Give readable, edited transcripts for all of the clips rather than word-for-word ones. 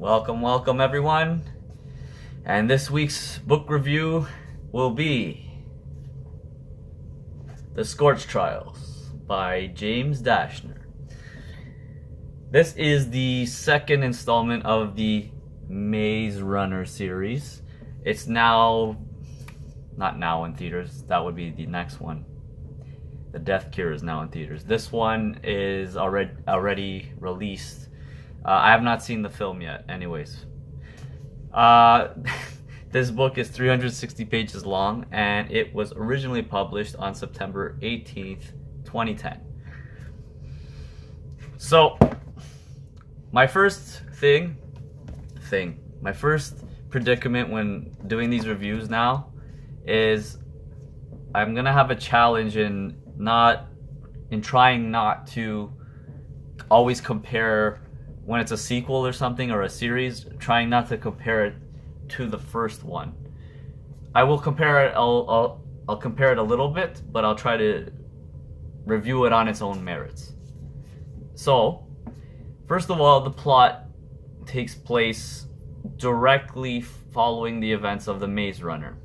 Welcome everyone. And this week's book review will be The Scorch Trials by James Dashner. This is the second installment of the Maze Runner series. It's not now in theaters. That would be the next one. The Death Cure is now in theaters. This one is already released. I have not seen the film yet, anyways. This book is 360 pages long, and it was originally published on September 18th, 2010. So, my first predicament when doing these reviews now is I'm gonna have a challenge in trying not to always compare when it's a sequel or something or a series, trying not to compare it to the first one. I will compare it. I'll compare it a little bit, but I'll try to review it on its own merits. So, first of all, the plot takes place directly following the events of the Maze Runner.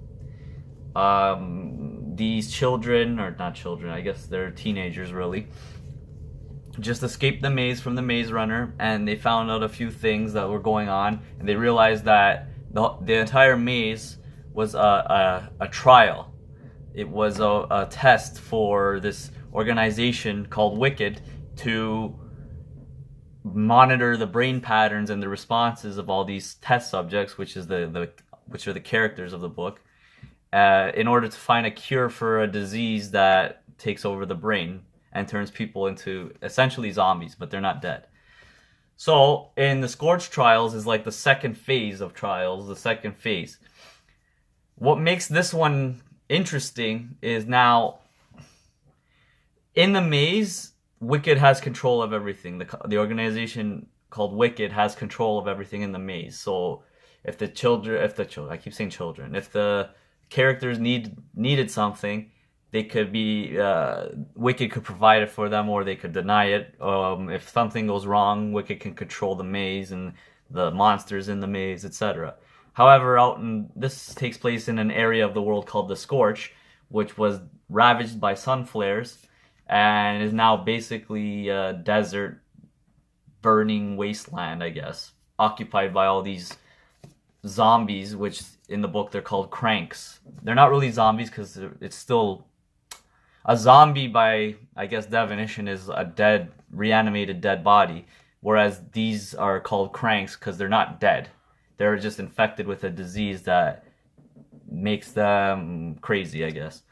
These children, or not children, I guess they're teenagers really, just escaped the maze from the Maze Runner, and they found out a few things that were going on, and they realized that the entire maze was a trial. It was a test for this organization called Wicked to monitor the brain patterns and the responses of all these test subjects, which are the characters of the book, in order to find a cure for a disease that takes over the brain and turns people into essentially zombies, but they're not dead. So, in the Scorch Trials is like the second phase of trials, the second phase. What makes this one interesting is now, in the maze, Wicked has control of everything. The organization called Wicked has control of everything in the maze. So, if the characters needed something, they could be Wicked could provide it for them, or they could deny it. If something goes wrong, Wicked can control the maze and the monsters in the maze, etc. However, this takes place in an area of the world called the Scorch, which was ravaged by sun flares and is now basically a desert, burning wasteland, I guess, occupied by all these zombies, which in the book they're called cranks. They're not really zombies because it's still a zombie by, I guess, definition is a reanimated dead body, whereas these are called cranks because they're not dead. They're just infected with a disease that makes them crazy, I guess.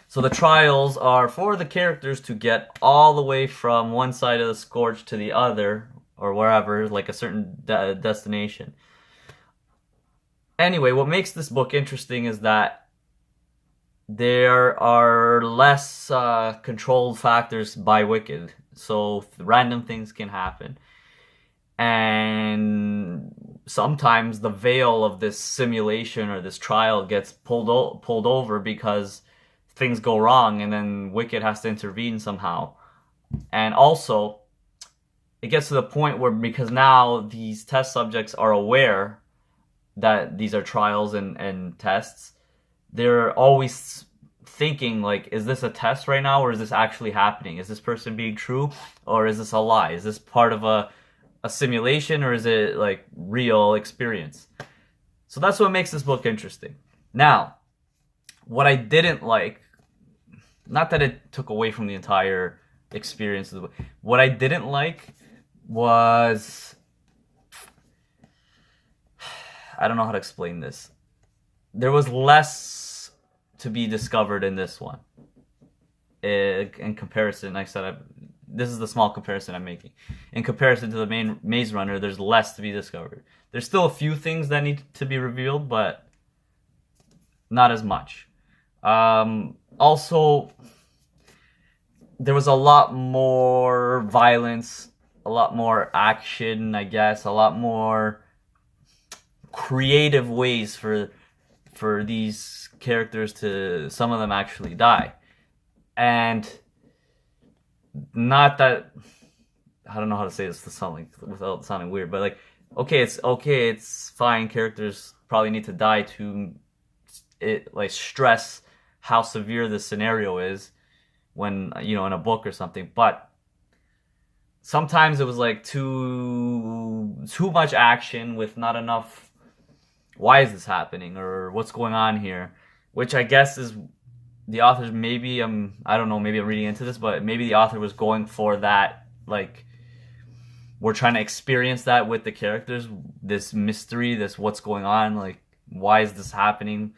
So the trials are for the characters to get all the way from one side of the Scorch to the other, or wherever, like a certain destination. Anyway, what makes this book interesting is that there are less controlled factors by Wicked, so random things can happen. And sometimes the veil of this simulation or this trial gets pulled over because things go wrong, and then Wicked has to intervene somehow. And also, it gets to the point where, because now these test subjects are aware that these are trials and tests, they're always thinking, like, is this a test right now, or is this actually happening? Is this person being true, or is this a lie? Is this part of a simulation, or is it like real experience? So that's what makes this book interesting. Now, what I didn't like, not that it took away from the entire experience of the book, what I didn't like was, I don't know how to explain this. There was less to be discovered in this one. In comparison, like I said, this is the small comparison I'm making. In comparison to the main Maze Runner, there's less to be discovered. There's still a few things that need to be revealed, but not as much. Also, there was a lot more violence, a lot more action, I guess, a lot more creative ways for these characters to, some of them actually die. And not that I don't know how to say this to sound like without sounding weird, but like it's fine. Characters probably need to die to it like stress how severe the scenario is when in a book or something. But sometimes it was like too much action with not enough. Why is this happening or what's going on here? Which I guess is the author's maybe I don't know, maybe I'm reading into this, but maybe the author was going for that, like we're trying to experience that with the characters, this mystery, this what's going on, like why is this happening?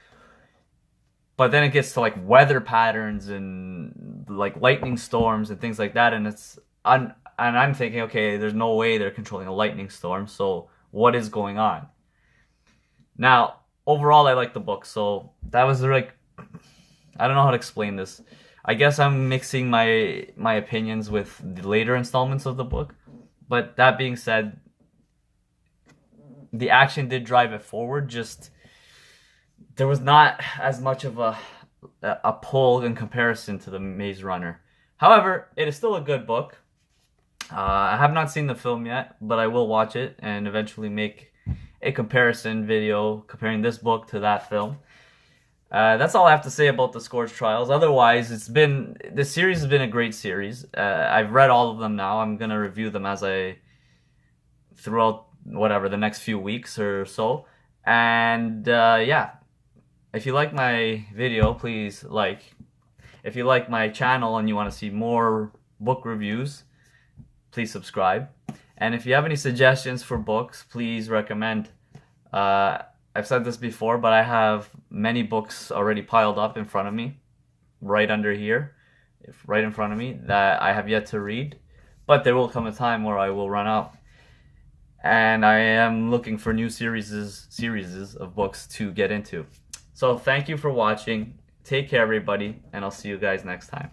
But then it gets to like weather patterns and like lightning storms and things like that, and I'm thinking, okay, there's no way they're controlling a lightning storm, so what is going on? Now, overall, I like the book, so that was like, I don't know how to explain this. I guess I'm mixing my opinions with the later installments of the book. But that being said, the action did drive it forward. Just there was not as much of a pull in comparison to the Maze Runner. However, it is still a good book. I have not seen the film yet, but I will watch it and eventually make a comparison video comparing this book to that film. That's all I have to say about the Scorch Trials. Otherwise, the series has been a great series. I've read all of them now. I'm gonna review them throughout whatever the next few weeks or so. And yeah, if you like my video, please like. If you like my channel and you want to see more book reviews, please subscribe. And if you have any suggestions for books, please recommend. I've said this before, but I have many books already piled up in front of me, right under here, right in front of me, that I have yet to read. But there will come a time where I will run out. And I am looking for new series of books to get into. So thank you for watching. Take care, everybody, and I'll see you guys next time.